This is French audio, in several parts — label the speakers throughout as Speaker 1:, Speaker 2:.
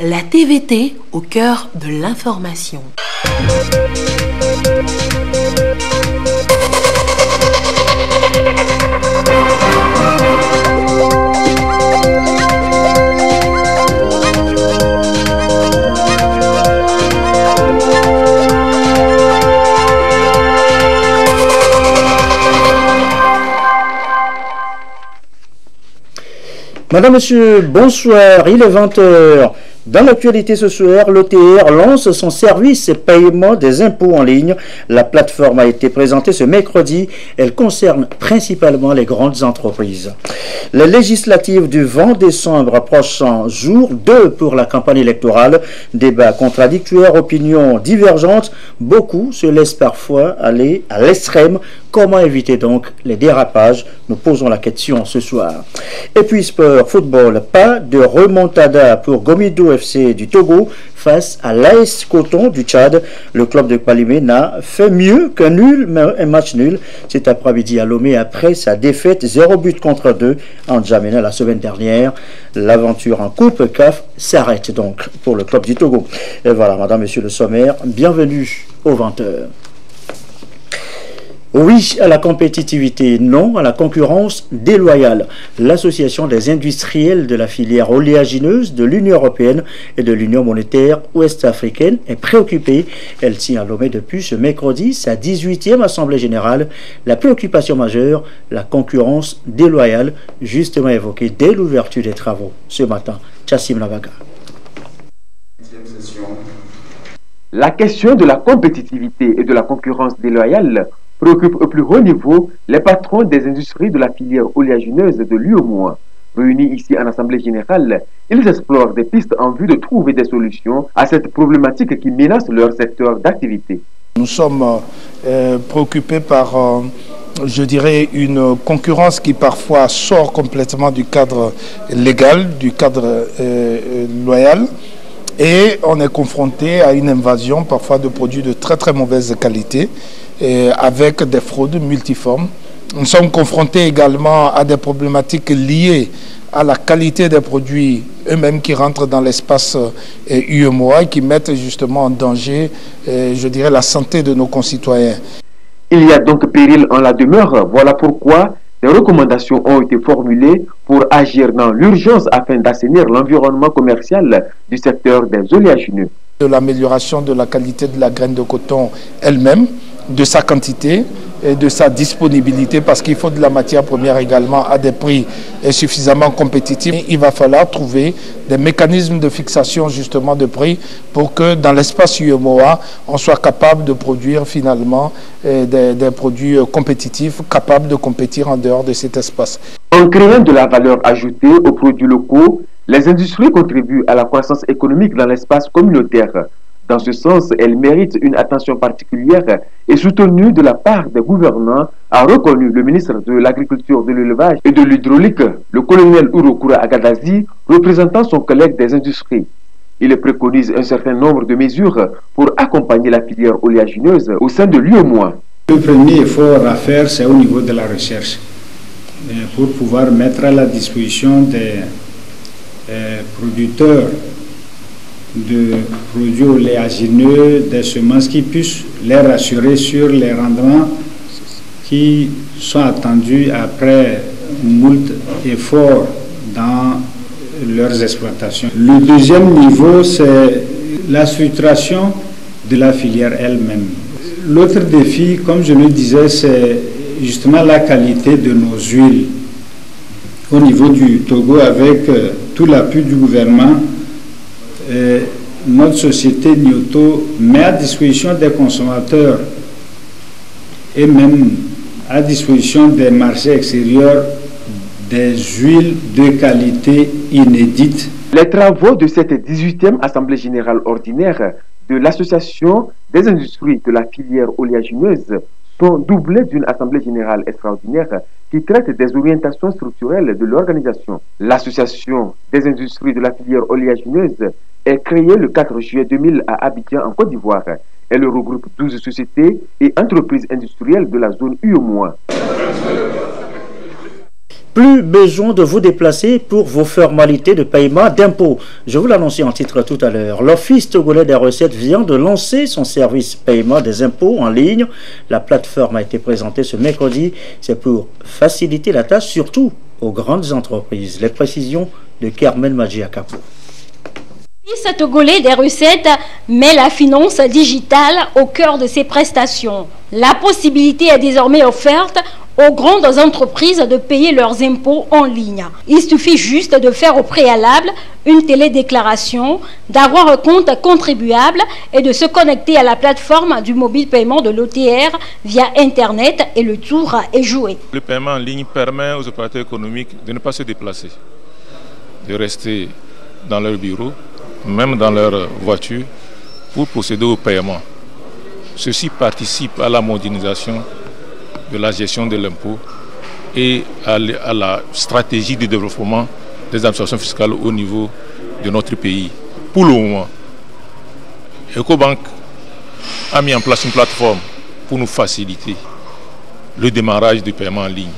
Speaker 1: La TVT au cœur de l'information.
Speaker 2: Madame, Monsieur, bonsoir, il est 20h. Dans l'actualité ce soir, l'OTR lance son service paiement des impôts en ligne. La plateforme a été présentée ce mercredi. Elle concerne principalement les grandes entreprises. Les législatives du 20 décembre approchant, jour 2 pour la campagne électorale. Débats contradictoires, opinions divergentes. Beaucoup se laissent parfois aller à l'extrême. Comment éviter donc les dérapages? Nous posons la question ce soir. Et puis sport, football, pas de remontada pour Gomido FC du Togo face à l'AS Coton du Tchad. Le club de Kpalimé n'a fait mieux qu'un nul, mais un match nul cet après-midi à Lomé après sa défaite 0 but contre 2 en Djamena la semaine dernière. L'aventure en Coupe CAF s'arrête donc pour le club du Togo. Et voilà, madame, monsieur le sommaire, bienvenue aux 20h. Oui à la compétitivité, non à la concurrence déloyale. L'Association des industriels de la filière oléagineuse de l'Union européenne et de l'Union monétaire ouest-africaine est préoccupée. Elle tient à Lomé depuis ce mercredi sa 18e Assemblée générale. La préoccupation majeure, la concurrence déloyale, justement évoquée dès l'ouverture des travaux ce matin. Chassim Navaga.
Speaker 3: La question de la compétitivité et de la concurrence déloyale préoccupe au plus haut niveau les patrons des industries de la filière oléagineuse de l'UEMOA. Réunis ici en Assemblée générale, ils explorent des pistes en vue de trouver des solutions à cette problématique qui menace leur secteur d'activité.
Speaker 4: Nous sommes préoccupés par, je dirais, une concurrence qui parfois sort complètement du cadre légal, du cadre loyal. Et on est confronté à une invasion parfois de produits de très très mauvaise qualité avec des fraudes multiformes. Nous sommes confrontés également à des problématiques liées à la qualité des produits eux-mêmes qui rentrent dans l'espace UEMOA et qui mettent justement en danger, je dirais, la santé de nos concitoyens.
Speaker 3: Il y a donc péril en la demeure. Voilà pourquoi des recommandations ont été formulées pour agir dans l'urgence afin d'assainir l'environnement commercial du secteur des oléagineux.
Speaker 4: De l'amélioration de la qualité de la graine de coton elle-même, de sa quantité et de sa disponibilité, parce qu'il faut de la matière première également à des prix suffisamment compétitifs. Il va falloir trouver des mécanismes de fixation justement de prix pour que dans l'espace UEMOA, on soit capable de produire finalement des produits compétitifs, capables de compétir en dehors de cet espace.
Speaker 3: En créant de la valeur ajoutée aux produits locaux, les industries contribuent à la croissance économique dans l'espace communautaire. Dans ce sens, elles méritent une attention particulière et soutenue de la part des gouvernants, a reconnu le ministre de l'Agriculture, de l'Élevage et de l'Hydraulique, le colonel Urokura Agadazi, représentant son collègue des industries. Il préconise un certain nombre de mesures pour accompagner la filière oléagineuse au sein de l'UEMOA.
Speaker 5: Le premier effort à faire, c'est au niveau de la recherche, pour pouvoir mettre à la disposition des producteurs de produits oléagineux, des semences qui puissent les rassurer sur les rendements qui sont attendus après moult efforts dans leurs exploitations. Le deuxième niveau, c'est la structuration de la filière elle-même. L'autre défi, comme je le disais, c'est justement la qualité de nos huiles. Au niveau du Togo, avec tout l'appui du gouvernement, notre société Nioto met à disposition des consommateurs et même à disposition des marchés extérieurs des huiles de qualité inédite.
Speaker 3: Les travaux de cette 18e Assemblée générale ordinaire de l'Association des industries de la filière oléagineuse sont doublés d'une Assemblée générale extraordinaire qui traite des orientations structurelles de l'organisation. L'Association des industries de la filière oléagineuse est créée le 4 juillet 2000 à Abidjan, en Côte d'Ivoire. Elle regroupe 12 sociétés et entreprises industrielles de la zone UEMOA.
Speaker 2: Plus besoin de vous déplacer pour vos formalités de paiement d'impôts. Je vous l'annonçais en titre tout à l'heure. L'Office togolais des recettes vient de lancer son service paiement des impôts en ligne. La plateforme a été présentée ce mercredi. C'est pour faciliter la tâche, surtout aux grandes entreprises. Les précisions de Carmen Madjiakapo.
Speaker 6: L'Office togolais des recettes met la finance digitale au cœur de ses prestations. La possibilité est désormais offerte aux grandes entreprises de payer leurs impôts en ligne. Il suffit juste de faire au préalable une télédéclaration, d'avoir un compte contribuable et de se connecter à la plateforme du mobile paiement de l'OTR via Internet et le tour est joué.
Speaker 7: Le paiement en ligne permet aux opérateurs économiques de ne pas se déplacer, de rester dans leur bureau, même dans leur voiture, pour procéder au paiement. Ceci participe à la modernisation de la gestion de l'impôt et à la stratégie de développement des administrations fiscales au niveau de notre pays. Pour le moment, Ecobank a mis en place une plateforme pour nous faciliter le démarrage du paiement en ligne.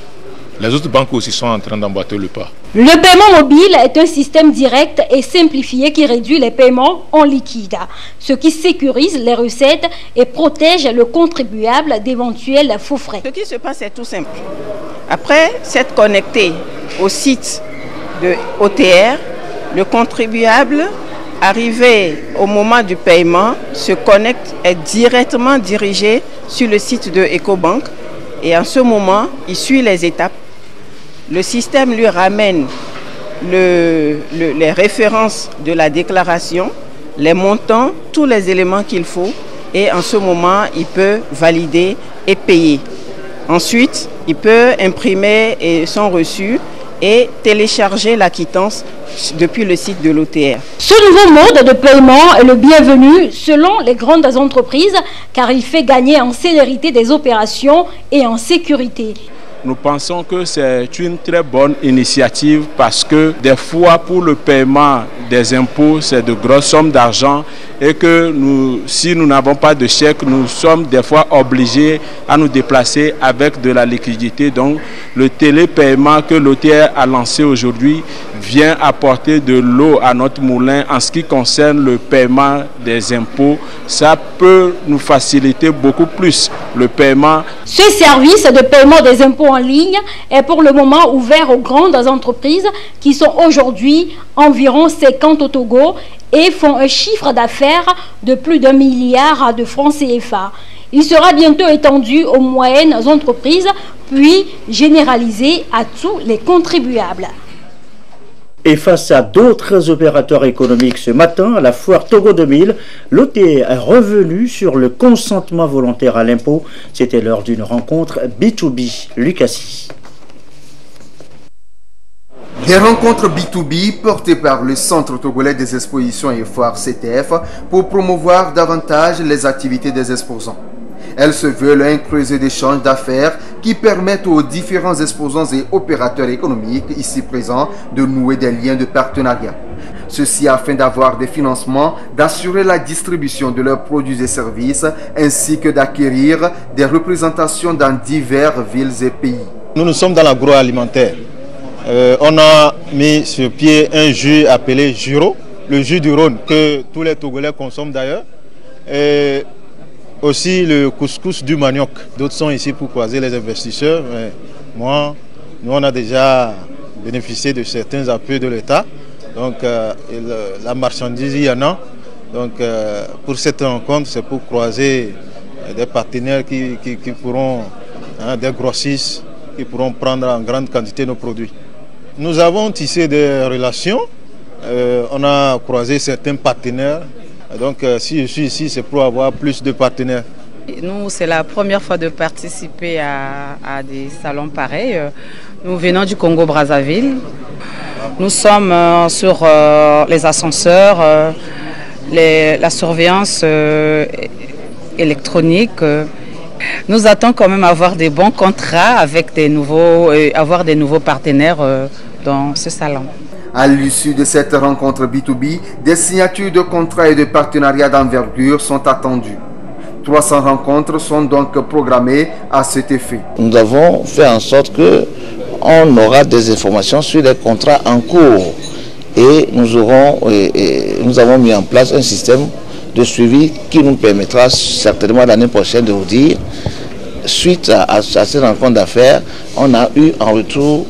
Speaker 7: Les autres banques aussi sont en train d'emboîter le pas.
Speaker 6: Le paiement mobile est un système direct et simplifié qui réduit les paiements en liquide, ce qui sécurise les recettes et protège le contribuable d'éventuels faux frais.
Speaker 8: Ce qui se passe est tout simple. Après s'être connecté au site de OTR, le contribuable, arrivé au moment du paiement, se connecte, est directement dirigé sur le site de Ecobank et en ce moment, il suit les étapes. Le système lui ramène les références de la déclaration, les montants, tous les éléments qu'il faut et en ce moment, il peut valider et payer. Ensuite, il peut imprimer son reçu et télécharger la quittance depuis le site de l'OTR.
Speaker 6: Ce nouveau mode de paiement est le bienvenu selon les grandes entreprises car il fait gagner en célérité des opérations et en sécurité.
Speaker 9: Nous pensons que c'est une très bonne initiative parce que des fois pour le paiement des impôts, c'est de grosses sommes d'argent et que si nous n'avons pas de chèque, nous sommes des fois obligés à nous déplacer avec de la liquidité. Donc le télépaiement que l'OTR a lancé aujourd'hui vient apporter de l'eau à notre moulin en ce qui concerne le paiement des impôts. Ça peut nous faciliter beaucoup plus le paiement.
Speaker 6: Ce service de paiement des impôts en ligne est pour le moment ouvert aux grandes entreprises qui sont aujourd'hui environ 50 au Togo et font un chiffre d'affaires de plus d'1 milliard de francs CFA. Il sera bientôt étendu aux moyennes entreprises, puis généralisé à tous les contribuables.
Speaker 2: Et face à d'autres opérateurs économiques ce matin, à la foire Togo 2000, l'OTR est revenu sur le consentement volontaire à l'impôt. C'était lors d'une rencontre B2B. Lucassi.
Speaker 10: Des rencontres B2B portées par le Centre togolais des expositions et foires CTF pour promouvoir davantage les activités des exposants. Elles se veulent un creuset d'échanges d'affaires qui permettent aux différents exposants et opérateurs économiques ici présents de nouer des liens de partenariat. Ceci afin d'avoir des financements, d'assurer la distribution de leurs produits et services, ainsi que d'acquérir des représentations dans diverses villes et pays.
Speaker 11: Nous sommes dans l'agroalimentaire. On a mis sur pied un jus appelé Juro, le jus du Rhône, que tous les Togolais consomment d'ailleurs. Et aussi le couscous du manioc. D'autres sont ici pour croiser les investisseurs. Mais nous on a déjà bénéficié de certains appuis de l'État. Donc la marchandise, il y en a. Donc pour cette rencontre, c'est pour croiser des partenaires qui pourront, des grossistes, qui pourront prendre en grande quantité nos produits. Nous avons tissé des relations. On a croisé certains partenaires. Donc si je suis ici, c'est pour avoir plus de partenaires.
Speaker 8: Nous, c'est la première fois de participer à des salons pareils. Nous venons du Congo-Brazzaville. Nous sommes sur les ascenseurs, la surveillance électronique. Nous attendons quand même avoir des bons contrats avec avoir des nouveaux partenaires dans ce salon.
Speaker 10: À l'issue de cette rencontre B2B, des signatures de contrats et de partenariats d'envergure sont attendues. 300 rencontres sont donc programmées à cet effet.
Speaker 12: Nous avons fait en sorte que on aura des informations sur les contrats en cours. Et nous avons mis en place un système de suivi qui nous permettra certainement l'année prochaine de vous dire, suite à cette rencontre d'affaires, on a eu en retour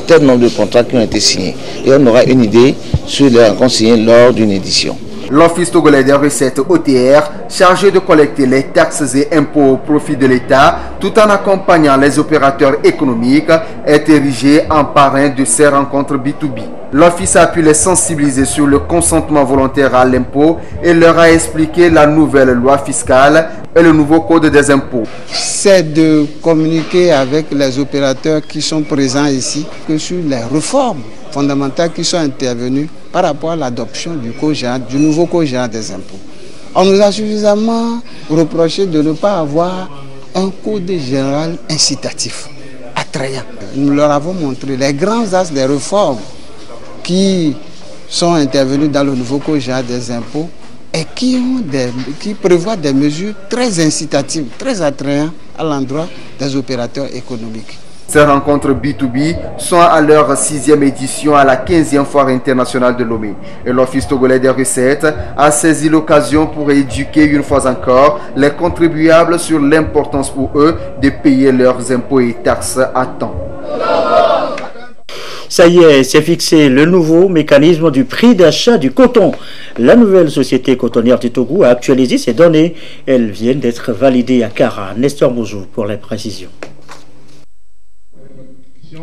Speaker 12: tel nombre de contrats qui ont été signés. Et on aura une idée sur les rencontres signées lors d'une édition.
Speaker 10: L'Office togolais des recettes OTR, chargé de collecter les taxes et impôts au profit de l'État, tout en accompagnant les opérateurs économiques, est érigé en parrain de ces rencontres B2B. L'Office a pu les sensibiliser sur le consentement volontaire à l'impôt et leur a expliqué la nouvelle loi fiscale et le nouveau code des impôts.
Speaker 13: C'est de communiquer avec les opérateurs qui sont présents ici que sur les réformes fondamentales qui sont intervenues par rapport à l'adoption du nouveau code général des impôts. On nous a suffisamment reproché de ne pas avoir un code général incitatif, attrayant. Nous leur avons montré les grands axes des réformes qui sont intervenus dans le nouveau code général des impôts et qui prévoient des mesures très incitatives, très attrayantes à l'endroit des opérateurs économiques.
Speaker 10: Ces rencontres B2B sont à leur 6e édition à la 15e foire internationale de Lomé. Et l'Office togolais des recettes a saisi l'occasion pour éduquer une fois encore les contribuables sur l'importance pour eux de payer leurs impôts et taxes à temps.
Speaker 2: Ça y est, c'est fixé le nouveau mécanisme du prix d'achat du coton. La nouvelle société cotonnière du Togo a actualisé ces données. Elles viennent d'être validées à Kara. Nestor Bouzou pour les précisions.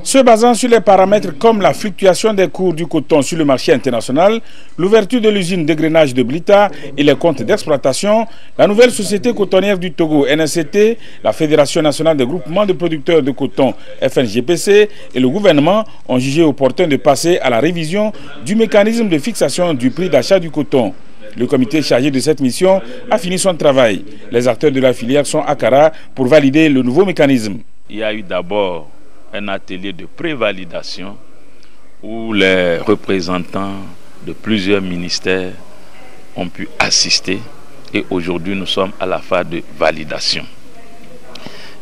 Speaker 14: Se basant sur les paramètres comme la fluctuation des cours du coton sur le marché international, l'ouverture de l'usine d'égrenage de Blita et les comptes d'exploitation, la nouvelle société cotonnière du Togo, NSCT, la Fédération nationale des groupements de producteurs de coton, FNGPC, et le gouvernement ont jugé opportun de passer à la révision du mécanisme de fixation du prix d'achat du coton. Le comité chargé de cette mission a fini son travail. Les acteurs de la filière sont à Kara pour valider le nouveau mécanisme.
Speaker 15: Il y a eu d'abord un atelier de prévalidation où les représentants de plusieurs ministères ont pu assister et aujourd'hui nous sommes à la phase de validation.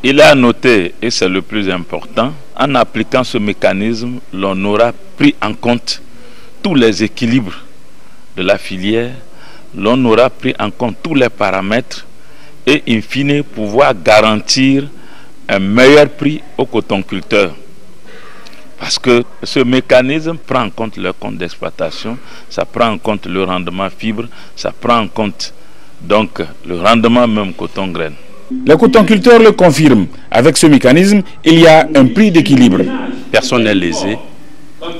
Speaker 15: Il est à noter, et c'est le plus important, en appliquant ce mécanisme, l'on aura pris en compte tous les équilibres de la filière, l'on aura pris en compte tous les paramètres et in fine pouvoir garantir un meilleur prix aux cotonculteurs. Parce que ce mécanisme prend en compte leur compte d'exploitation, ça prend en compte le rendement fibre, ça prend en compte donc le rendement même coton-graine.
Speaker 14: Les cotonculteurs le confirment. Avec ce mécanisme, il y a un prix d'équilibre.
Speaker 16: Personne n'est lésé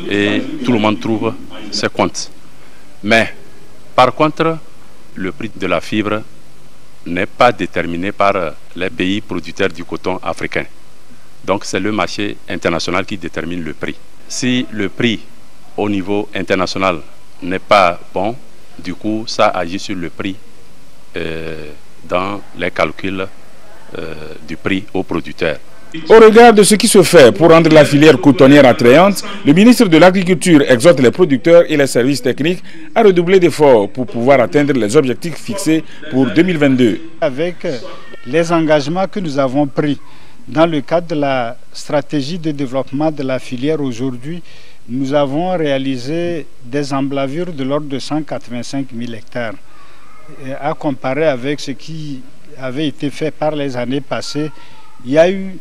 Speaker 16: et tout le monde trouve ses comptes. Mais par contre, le prix de la fibre n'est pas déterminé par les pays producteurs du coton africain. Donc c'est le marché international qui détermine le prix. Si le prix au niveau international n'est pas bon, du coup ça agit sur le prix dans les calculs du prix aux producteurs.
Speaker 14: Au regard de ce qui se fait pour rendre la filière cotonnière attrayante, le ministre de l'Agriculture exhorte les producteurs et les services techniques à redoubler d'efforts pour pouvoir atteindre les objectifs fixés pour 2022.
Speaker 5: Avec les engagements que nous avons pris dans le cadre de la stratégie de développement de la filière aujourd'hui, nous avons réalisé des emblavures de l'ordre de 185 000 hectares. Et à comparer avec ce qui avait été fait par les années passées, il y a eu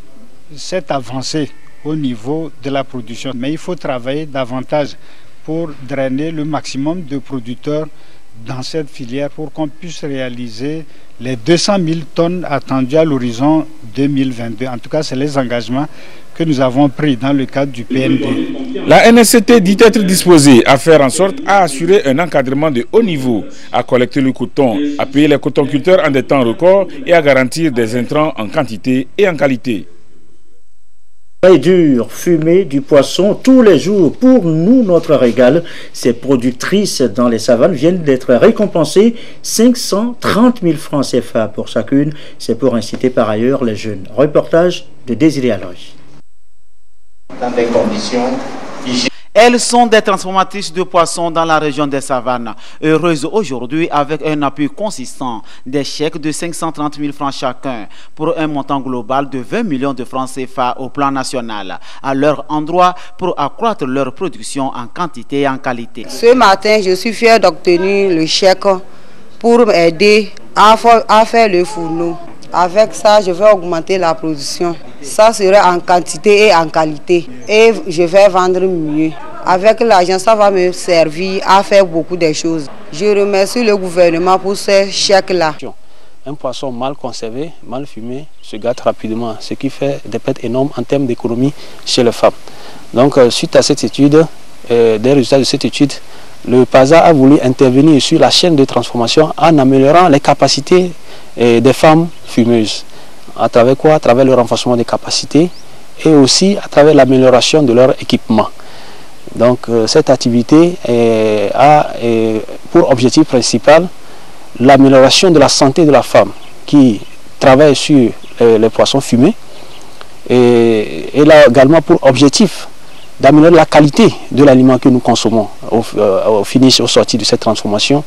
Speaker 5: cette avancée au niveau de la production. Mais il faut travailler davantage pour drainer le maximum de producteurs dans cette filière pour qu'on puisse réaliser les 200 000 tonnes attendues à l'horizon 2022. En tout cas, c'est les engagements que nous avons pris dans le cadre du PND.
Speaker 14: La NSCT dit être disposée à faire en sorte à assurer un encadrement de haut niveau, à collecter le coton, à payer les cotonculteurs en des temps records et à garantir des intrants en quantité et en qualité.
Speaker 2: Et dur, fumer du poisson tous les jours pour nous, notre régal. Ces productrices dans les savanes viennent d'être récompensées 530 000 francs CFA pour chacune. C'est pour inciter par ailleurs les jeunes. Reportage de Désiré Aloy.
Speaker 17: Dans des conditions hygiéniques. Elles sont des transformatrices de poissons dans la région des Savanes, heureuses aujourd'hui avec un appui consistant, des chèques de 530 000 francs chacun pour un montant global de 20 millions de francs CFA au plan national, à leur endroit pour accroître leur production en quantité et en qualité.
Speaker 18: Ce matin, je suis fier d'obtenir le chèque pour m'aider à faire le fourneau. Avec ça, je vais augmenter la production. Ça sera en quantité et en qualité. Et je vais vendre mieux. Avec l'argent, ça va me servir à faire beaucoup de choses. Je remercie le gouvernement pour ce chèque-là.
Speaker 19: Un poisson mal conservé, mal fumé, se gâte rapidement, ce qui fait des pertes énormes en termes d'économie chez les femmes. Donc, suite à cette étude, des résultats de cette étude, le PASA a voulu intervenir sur la chaîne de transformation en améliorant les capacités des femmes fumeuses. À travers quoi? À travers le renforcement des capacités et aussi à travers l'amélioration de leur équipement. Donc cette activité a pour objectif principal l'amélioration de la santé de la femme qui travaille sur les poissons fumés et elle a également pour objectif d'améliorer la qualité de l'aliment que nous consommons au finish, au sorti de cette transformation.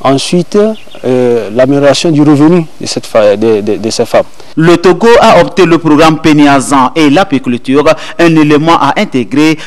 Speaker 19: Ensuite, l'amélioration du revenu de ces femmes.
Speaker 17: Le Togo a opté le programme Péniazan et l'apiculture, un élément à intégrer.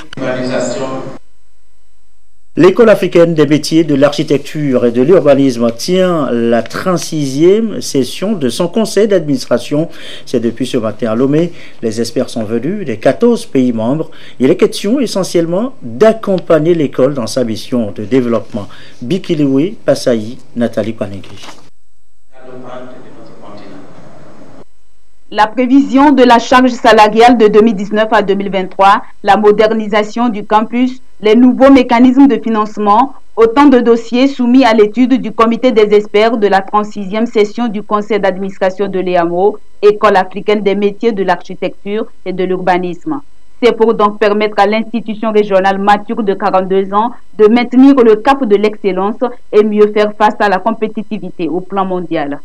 Speaker 2: L'école africaine des métiers de l'architecture et de l'urbanisme tient la 36e session de son conseil d'administration. C'est depuis ce matin à Lomé. Les experts sont venus des 14 pays membres. Il est question essentiellement d'accompagner l'école dans sa mission de développement. Bikiliwe, Passaï, Nathalie Panegui.
Speaker 20: La prévision de la charge salariale de 2019 à 2023, la modernisation du campus, les nouveaux mécanismes de financement, autant de dossiers soumis à l'étude du comité des experts de la 36e session du conseil d'administration de l'EAMO, École africaine des métiers de l'architecture et de l'urbanisme. C'est pour donc permettre à l'institution régionale mature de 42 ans de maintenir le cap de l'excellence et mieux faire face à la compétitivité au plan mondial.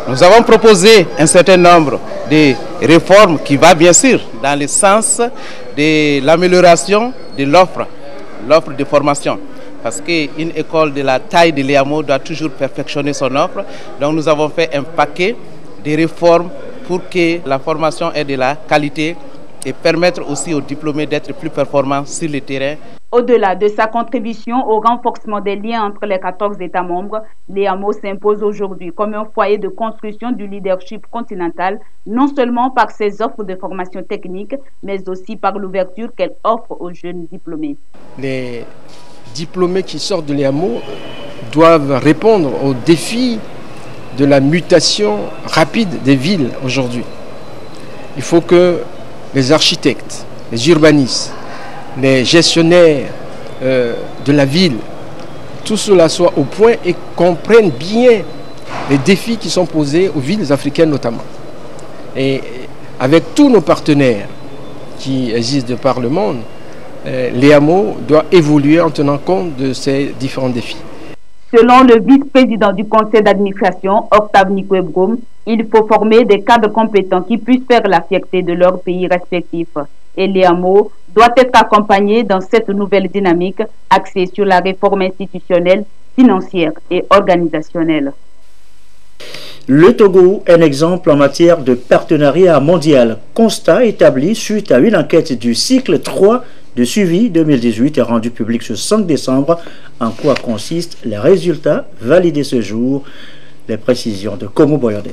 Speaker 21: Nous avons proposé un certain nombre de réformes qui vont bien sûr dans le sens de l'amélioration de l'offre de formation. Parce qu'une école de la taille de l'EAMO doit toujours perfectionner son offre. Donc nous avons fait un paquet de réformes pour que la formation ait de la qualité et permettre aussi aux diplômés d'être plus performants sur le terrain.
Speaker 20: Au-delà de sa contribution au renforcement des liens entre les 14 États membres, l'EAMO s'impose aujourd'hui comme un foyer de construction du leadership continental, non seulement par ses offres de formation technique, mais aussi par l'ouverture qu'elle offre aux jeunes diplômés.
Speaker 22: Les diplômés qui sortent de l'EAMO doivent répondre aux défis de la mutation rapide des villes aujourd'hui. Il faut que les architectes, les urbanistes, les gestionnaires de la ville, tout cela soit au point et comprennent bien les défis qui sont posés aux villes africaines notamment. Et avec tous nos partenaires qui existent de par le monde, l'EAMO doit évoluer en tenant compte de ces différents défis.
Speaker 20: Selon le vice-président du conseil d'administration, Octave Nikwebrom, il faut former des cadres compétents qui puissent faire la fierté de leurs pays respectifs. Et l'EAMO doit être accompagné dans cette nouvelle dynamique axée sur la réforme institutionnelle, financière et organisationnelle.
Speaker 2: Le Togo est un exemple en matière de partenariat mondial. Constat établi suite à une enquête du cycle 3 de suivi 2018 est rendu public ce 5 décembre. En quoi consistent les résultats validés ce jour? Les précisions de Komo Boyode.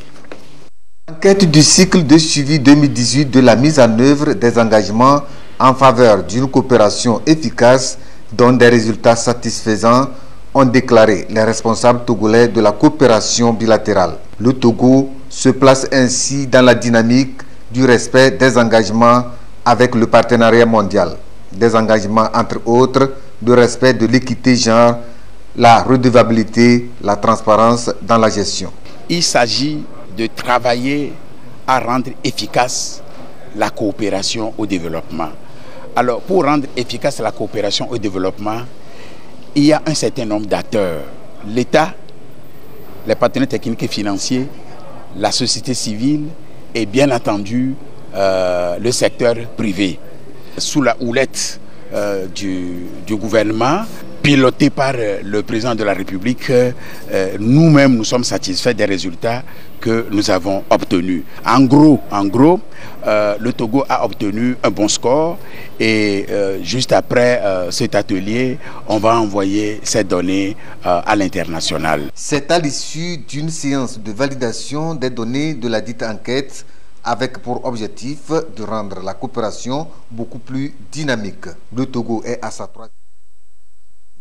Speaker 23: Enquête du cycle de suivi 2018 de la mise en œuvre des engagements en faveur d'une coopération efficace donne des résultats satisfaisants, ont déclaré les responsables togolais de la coopération bilatérale. Le Togo se place ainsi dans la dynamique du respect des engagements avec le partenariat mondial. Des engagements entre autres de respect de l'équité genre, la redevabilité, la transparence dans la gestion.
Speaker 24: Il s'agit de travailler à rendre efficace la coopération au développement. Alors, pour rendre efficace la coopération au développement, il y a un certain nombre d'acteurs. L'État, les partenaires techniques et financiers, la société civile et bien entendu le secteur privé. Sous la houlette du gouvernement, piloté par le président de la République, nous-mêmes nous sommes satisfaits des résultats que nous avons obtenus. En gros, le Togo a obtenu un bon score et juste après cet atelier, on va envoyer ces données à l'international.
Speaker 23: C'est à l'issue d'une séance de validation des données de la dite enquête avec pour objectif de rendre la coopération beaucoup plus dynamique. Le Togo est à sa troisième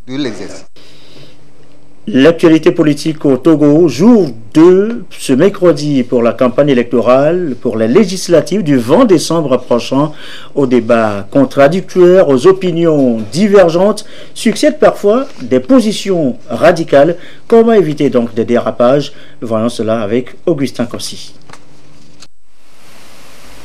Speaker 23: de l'exercice.
Speaker 2: L'actualité politique au Togo, jour 2, ce mercredi pour la campagne électorale pour les législatives du 20 décembre approchant, aux débats contradictoires, aux opinions divergentes, succèdent parfois des positions radicales. Comment éviter donc des dérapages? Voyons cela avec Augustin Kossi.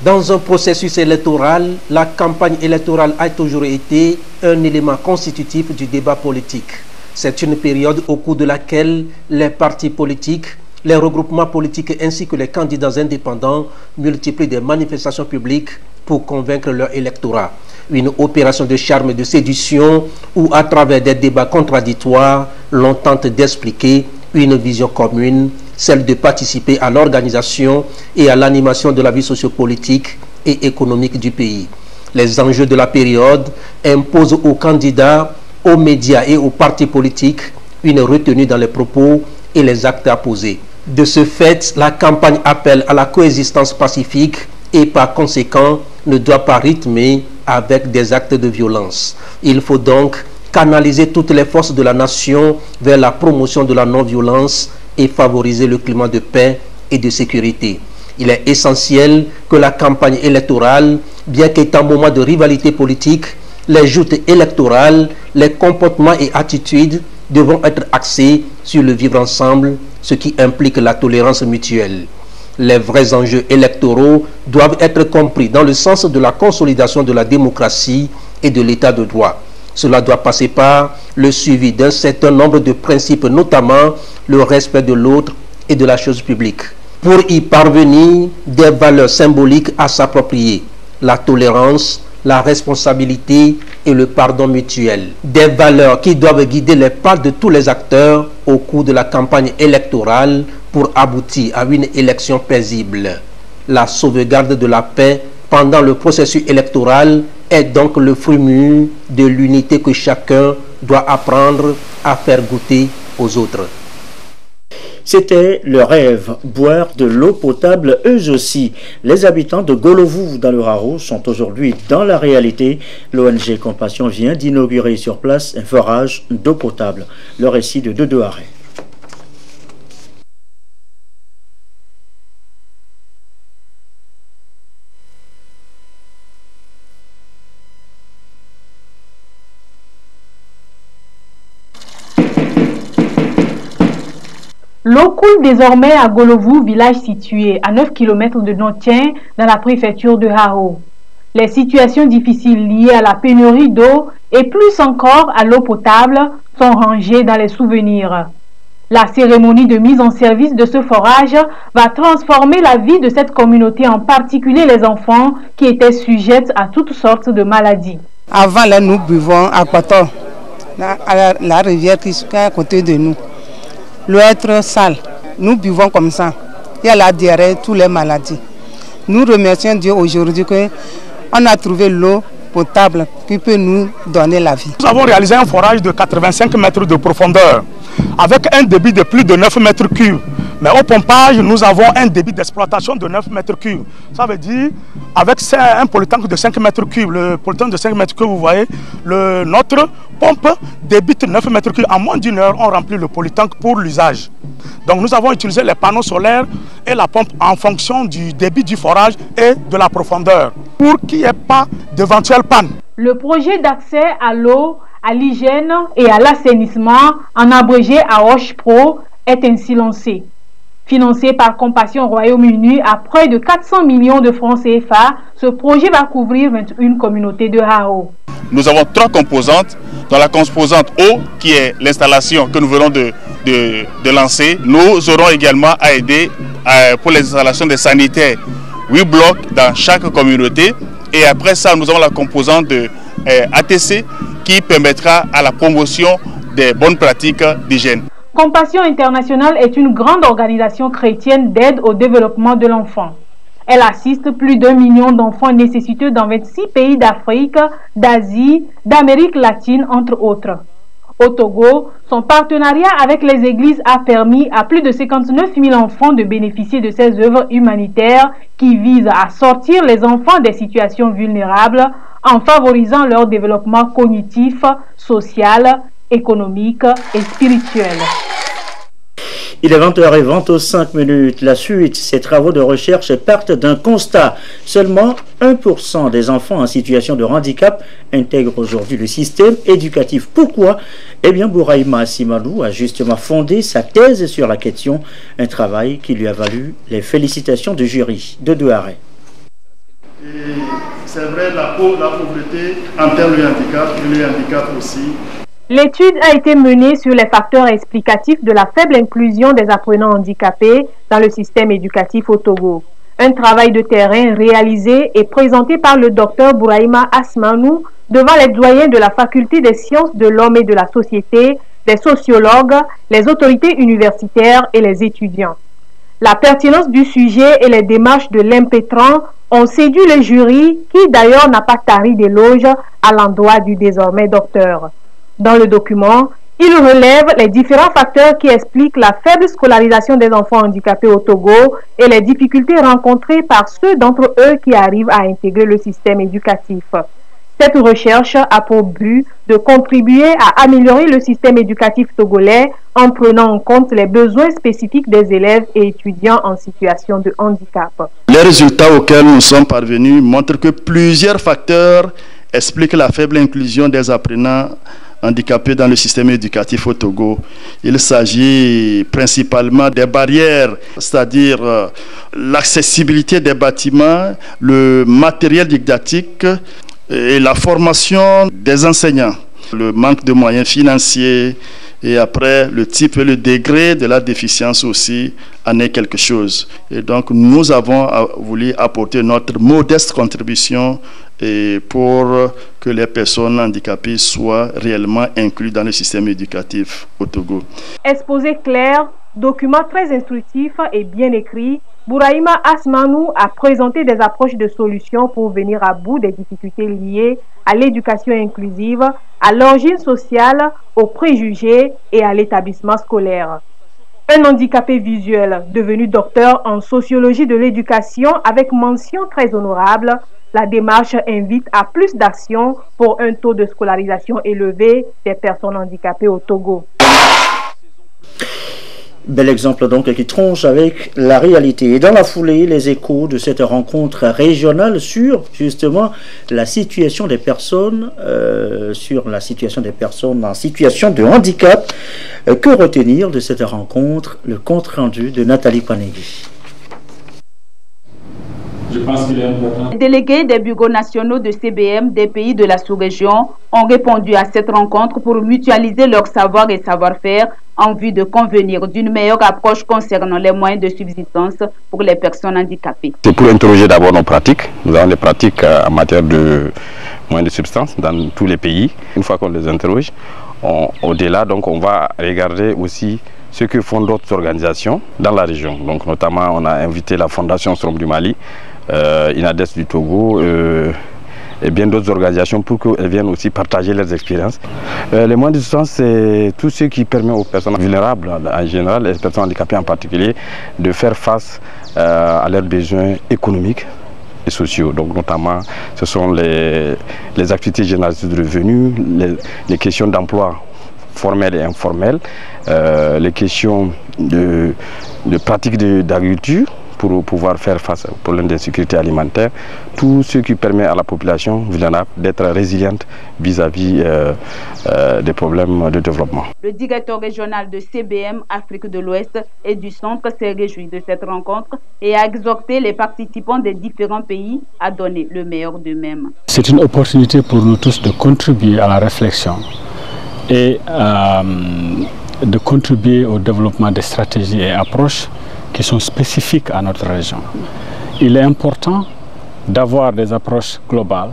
Speaker 1: Dans un processus électoral, la campagne électorale a toujours été un élément constitutif du débat politique. C'est une période au cours de laquelle les partis politiques, les regroupements politiques ainsi que les candidats indépendants multiplient des manifestations publiques pour convaincre leur électorat. Une opération de charme et de séduction où, à travers des débats contradictoires, l'on tente d'expliquer une vision commune, celle de participer à l'organisation et à l'animation de la vie sociopolitique et économique du pays. Les enjeux de la période imposent aux candidats, aux médias et aux partis politiques une retenue dans les propos et les actes à poser. De ce fait, la campagne appelle à la coexistence pacifique et par conséquent ne doit pas rythmer avec des actes de violence. Il faut donc canaliser toutes les forces de la nation vers la promotion de la non-violence et favoriser le climat de paix et de sécurité. Il est essentiel que la campagne électorale, bien qu'étant moment de rivalité politique, les joutes électorales, les comportements et attitudes devront être axés sur le vivre ensemble, ce qui implique la tolérance mutuelle. Les vrais enjeux électoraux doivent être compris dans le sens de la consolidation de la démocratie et de l'état de droit. Cela doit passer par le suivi d'un certain nombre de principes, notamment le respect de l'autre et de la chose publique. Pour y parvenir, des valeurs symboliques à s'approprier, la tolérance, la responsabilité et le pardon mutuel. Des valeurs qui doivent guider les pas de tous les acteurs au cours de la campagne électorale pour aboutir à une élection paisible. La sauvegarde de la paix pendant le processus électoral est donc le fruit mûr de l'unité que chacun doit apprendre à faire goûter aux autres.
Speaker 2: C'était le rêve, boire de l'eau potable eux aussi. Les habitants de Golovu dans le Haro sont aujourd'hui dans la réalité. L'ONG Compassion vient d'inaugurer sur place un forage d'eau potable. Le récit de Dodo Arrêt.
Speaker 20: L'eau coule désormais à Golovu, village situé à 9 km de Nontien, dans la préfecture de Haro. Les situations difficiles liées à la pénurie d'eau et plus encore à l'eau potable sont rangées dans les souvenirs. La cérémonie de mise en service de ce forage va transformer la vie de cette communauté, en particulier les enfants qui étaient sujettes à toutes sortes de maladies.
Speaker 3: Avant, là, nous buvons à Koto, à la rivière qui est à côté de nous. L'eau est très sale. Nous buvons comme ça. Il y a la diarrhée, toutes les maladies. Nous remercions Dieu aujourd'hui qu'on a trouvé l'eau potable qui peut nous donner la vie.
Speaker 4: Nous avons réalisé un forage de 85 mètres de profondeur avec un débit de plus de 9 mètres cubes. Mais au pompage, nous avons un débit d'exploitation de 9 mètres cubes. Ça veut dire, avec un polytank de 5 mètres cubes, le polytank de 5 mètres cubes, vous voyez, notre pompe débite 9 mètres cubes. En moins d'une heure, on remplit le polytank pour l'usage. Donc nous avons utilisé les panneaux solaires et la pompe en fonction du débit du forage et de la profondeur, pour qu'il n'y ait pas d'éventuelles pannes.
Speaker 20: Le projet d'accès à l'eau, à l'hygiène et à l'assainissement, en abrégé à Roche Pro, est ainsi lancé. Financé par Compassion Royaume-Uni à près de 400 millions de francs CFA, ce projet va couvrir 21 communautés de Haro.
Speaker 7: Nous avons 3 composantes. Dans la composante eau, qui est l'installation que nous venons de lancer, nous aurons également à aider pour les installations des sanitaires. 8 blocs dans chaque communauté. Et après ça, nous avons la composante ATC qui permettra à la promotion des bonnes pratiques d'hygiène.
Speaker 6: Compassion Internationale est une grande organisation chrétienne d'aide au développement de l'enfant. Elle assiste plus d'1 million d'enfants nécessiteux dans 26 pays d'Afrique, d'Asie, d'Amérique latine, entre autres. Au Togo, son partenariat avec les églises a permis à plus de 59 000 enfants de bénéficier de ces œuvres humanitaires qui visent à sortir les enfants des situations vulnérables en favorisant leur développement cognitif, social, économique et spirituel.
Speaker 2: Il est 20h25. La suite, ces travaux de recherche partent d'un constat. Seulement 1% des enfants en situation de handicap intègrent aujourd'hui le système éducatif. Pourquoi? Eh bien, Bouraïma Asimadou a justement fondé sa thèse sur la question, un travail qui lui a valu les félicitations du jury de Douaré.
Speaker 8: C'est vrai, la pauvreté entraîne le handicap aussi.
Speaker 6: L'étude a été menée sur les facteurs explicatifs de la faible inclusion des apprenants handicapés dans le système éducatif au Togo. Un travail de terrain réalisé et présenté par le docteur Bouraïma Asmanou devant les doyens de la faculté des sciences de l'homme et de la société, les sociologues, les autorités universitaires et les étudiants. La pertinence du sujet et les démarches de l'impétrant ont séduit le jury qui d'ailleurs n'a pas tari d'éloges à l'endroit du désormais docteur. Dans le document, il relève les différents facteurs qui expliquent la faible scolarisation des enfants handicapés au Togo et les difficultés rencontrées par ceux d'entre eux qui arrivent à intégrer le système éducatif. Cette recherche a pour but de contribuer à améliorer le système éducatif togolais en prenant en compte les besoins spécifiques des élèves et étudiants en situation de handicap.
Speaker 8: Les résultats auxquels nous sommes parvenus montrent que plusieurs facteurs expliquent la faible inclusion des apprenants handicapés dans le système éducatif au Togo. Il s'agit principalement des barrières, c'est-à-dire l'accessibilité des bâtiments, le matériel didactique et la formation des enseignants, le manque de moyens financiers et après le type et le degré de la déficience aussi en est quelque chose. Et donc nous avons voulu apporter notre modeste contribution et pour que les personnes handicapées soient réellement incluses dans le système éducatif au Togo.
Speaker 6: Exposé clair, document très instructif et bien écrit, Bouraïma Asmanou a présenté des approches de solutions pour venir à bout des difficultés liées à l'éducation inclusive, à l'origine sociale, aux préjugés et à l'établissement scolaire. Un handicapé visuel devenu docteur en sociologie de l'éducation avec mention très honorable, la démarche invite à plus d'actions pour un taux de scolarisation élevé des personnes handicapées au Togo.
Speaker 2: Bel exemple donc qui tronche avec la réalité. Et dans la foulée, les échos de cette rencontre régionale sur justement la situation des personnes, en situation de handicap. Que retenir de cette rencontre? Le compte rendu de Nathalie Panegui.
Speaker 9: Je pense qu'il est important.
Speaker 20: Les délégués des bureaux nationaux de CBM des pays de la sous-région ont répondu à cette rencontre pour mutualiser leur savoir et savoir-faire en vue de convenir d'une meilleure approche concernant les moyens de subsistance pour les personnes handicapées.
Speaker 16: C'est pour interroger d'abord nos pratiques. Nous avons des pratiques en matière de moyens de subsistance dans tous les pays. Une fois qu'on les interroge, au-delà, donc on va regarder aussi ce que font d'autres organisations dans la région. Donc notamment, on a invité la Fondation Strom du Mali, INADES du Togo et bien d'autres organisations pour qu'elles viennent aussi partager leurs expériences. Les moyens de subsistance, c'est tout ce qui permet aux personnes vulnérables en général, les personnes handicapées en particulier, de faire face à leurs besoins économiques et sociaux. Donc notamment, ce sont les activités génératrices de revenus, les questions d'emploi formel et informel, les questions de pratique d'agriculture pour pouvoir faire face au problème d'insécurité alimentaire, tout ce qui permet à la population vulnérable d'être résiliente vis-à-vis des problèmes de développement.
Speaker 20: Le directeur régional de CBM Afrique de l'Ouest et du Centre s'est réjoui de cette rencontre et a exhorté les participants des différents pays à donner le meilleur d'eux-mêmes.
Speaker 9: C'est une opportunité pour nous tous de contribuer à la réflexion et de contribuer au développement des stratégies et approches qui sont spécifiques à notre région. Il est important d'avoir des approches globales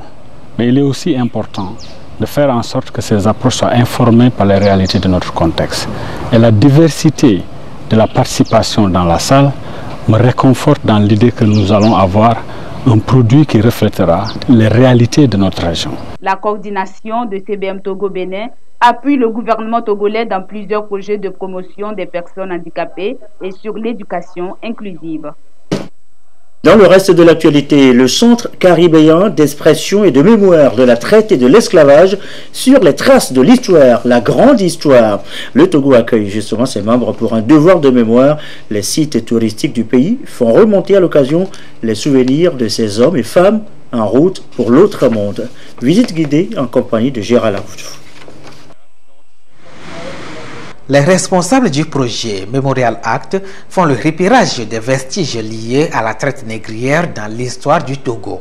Speaker 9: Mais il est aussi important de faire en sorte que ces approches soient informées par les réalités de notre contexte. Et la diversité de la participation dans la salle me réconforte dans l'idée que nous allons avoir un produit qui reflètera les réalités de notre région.
Speaker 20: La coordination de CBM Togo Bénin appuie le gouvernement togolais dans plusieurs projets de promotion des personnes handicapées et sur l'éducation inclusive.
Speaker 2: Dans le reste de l'actualité, le Centre caribéen d'expression et de mémoire de la traite et de l'esclavage sur les traces de l'histoire, la grande histoire. Le Togo accueille justement ses membres pour un devoir de mémoire. Les sites touristiques du pays font remonter à l'occasion les souvenirs de ces hommes et femmes en route pour l'autre monde. Visite guidée en compagnie de Gérald Aoudou.
Speaker 10: Les responsables du projet Memorial Act font le repérage des vestiges liés à la traite négrière dans l'histoire du Togo.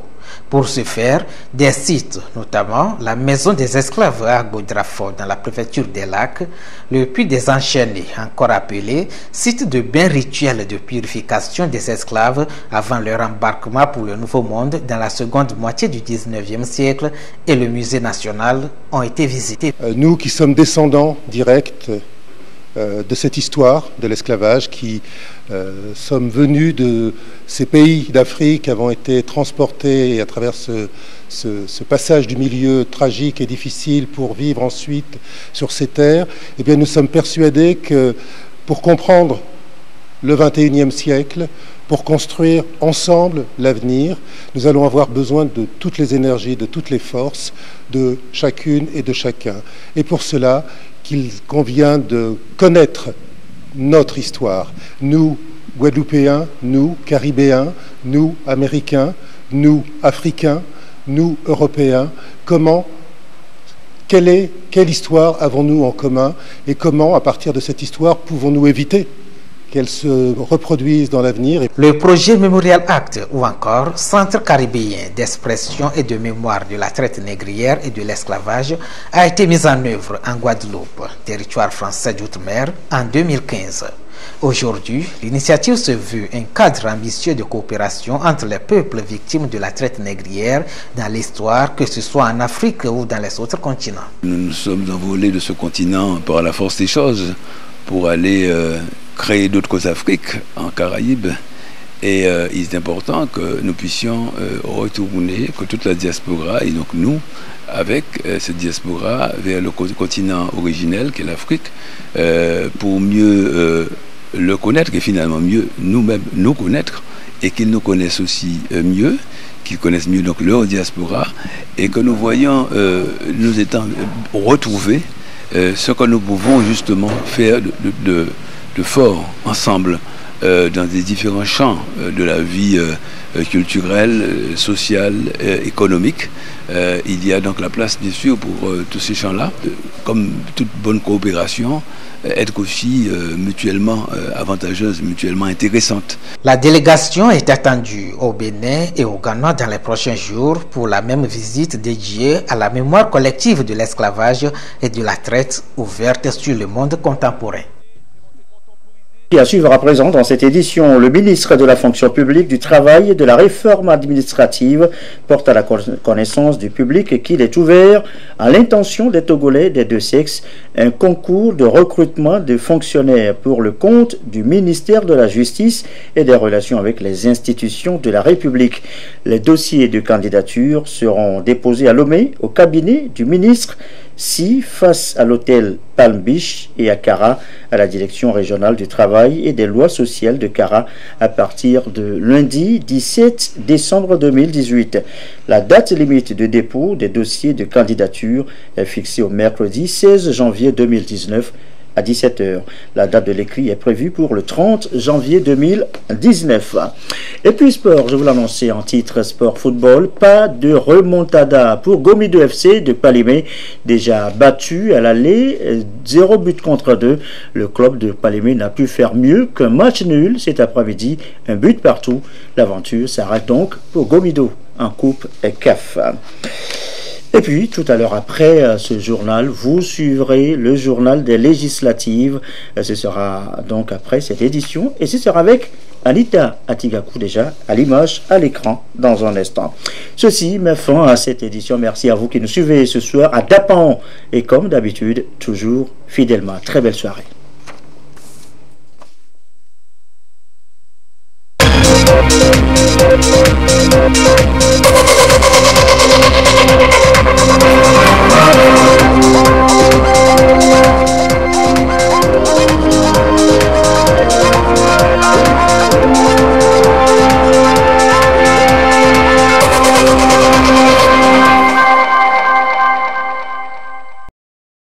Speaker 10: Pour ce faire, des sites, notamment la maison des esclaves à Agbodrafo dans la préfecture des Lacs, le puits des Enchaînés, encore appelé site de bain rituel de purification des esclaves avant leur embarquement pour le Nouveau Monde dans la seconde moitié du 19e siècle, et le musée national ont été visités.
Speaker 11: Nous qui sommes descendants directs de cette histoire de l'esclavage, qui sommes venus de ces pays d'Afrique, avons été transportés à travers ce passage du milieu tragique et difficile pour vivre ensuite sur ces terres, eh bien nous sommes persuadés que pour comprendre le XXIe siècle, pour construire ensemble l'avenir, nous allons avoir besoin de toutes les énergies, de toutes les forces, de chacune et de chacun. Et pour cela, qu'il convient de connaître notre histoire. Nous, Guadeloupéens, nous, Caribéens, nous, Américains, nous, Africains, nous, Européens, quelle histoire avons-nous en commun et comment, à partir de cette histoire, pouvons-nous éviter qu'elle se reproduise dans l'avenir.
Speaker 10: Le projet Memorial Act ou encore Centre caribéen d'expression et de mémoire de la traite négrière et de l'esclavage a été mis en œuvre en Guadeloupe, territoire français d'outre-mer, en 2015. Aujourd'hui, l'initiative se veut un cadre ambitieux de coopération entre les peuples victimes de la traite négrière dans l'histoire, que ce soit en Afrique ou dans les autres continents.
Speaker 12: Nous nous sommes envolés de ce continent par la force des choses pour aller créer d'autres Afriques en Caraïbes, et il est important que nous puissions retourner, que toute la diaspora, et donc nous, avec cette diaspora, vers le continent originel qu'est l'Afrique, pour mieux le connaître et finalement mieux nous-mêmes nous connaître, et qu'ils nous connaissent aussi mieux, qu'ils connaissent mieux donc leur diaspora, et que nous voyons, nous étant retrouvés, ce que nous pouvons justement faire de fort ensemble dans des différents champs de la vie culturelle, sociale, économique. Il y a donc la place bien sûr pour tous ces champs-là, comme toute bonne coopération, être aussi mutuellement avantageuse, mutuellement intéressante.
Speaker 10: La délégation est attendue au Bénin et au Ghana dans les prochains jours pour la même visite dédiée à la mémoire collective de l'esclavage et de la traite ouverte sur le monde contemporain.
Speaker 2: Et à suivre à présent dans cette édition, le ministre de la fonction publique, du travail et de la réforme administrative porte à la connaissance du public qu'il est ouvert à l'intention des Togolais des deux sexes un concours de recrutement de fonctionnaires pour le compte du ministère de la Justice et des Relations avec les institutions de la République. Les dossiers de candidature seront déposés à Lomé, au cabinet du ministre, face à l'hôtel Palm Beach, et à Kara, à la direction régionale du travail et des lois sociales de Kara, à partir de lundi 17 décembre 2018. La date limite de dépôt des dossiers de candidature est fixée au mercredi 16 janvier 2019 à 17h. La date de l'écrit est prévue pour le 30 janvier 2019. Et puis sport, je vous l'annonçais en titre sport football, pas de remontada pour Gomido FC de Palimé, déjà battu à l'aller, 0 but contre 2. Le club de Palimé n'a pu faire mieux qu'un match nul cet après-midi, un but partout. L'aventure s'arrête donc pour Gomido en coupe CAF. Et puis, tout à l'heure après ce journal, vous suivrez le journal des législatives. Ce sera donc après cette édition, et ce sera avec Anita Atigakou déjà à l'image, à l'écran dans un instant. Ceci met fin à cette édition. Merci à vous qui nous suivez ce soir à Dapan et comme d'habitude, toujours fidèlement. Très belle soirée.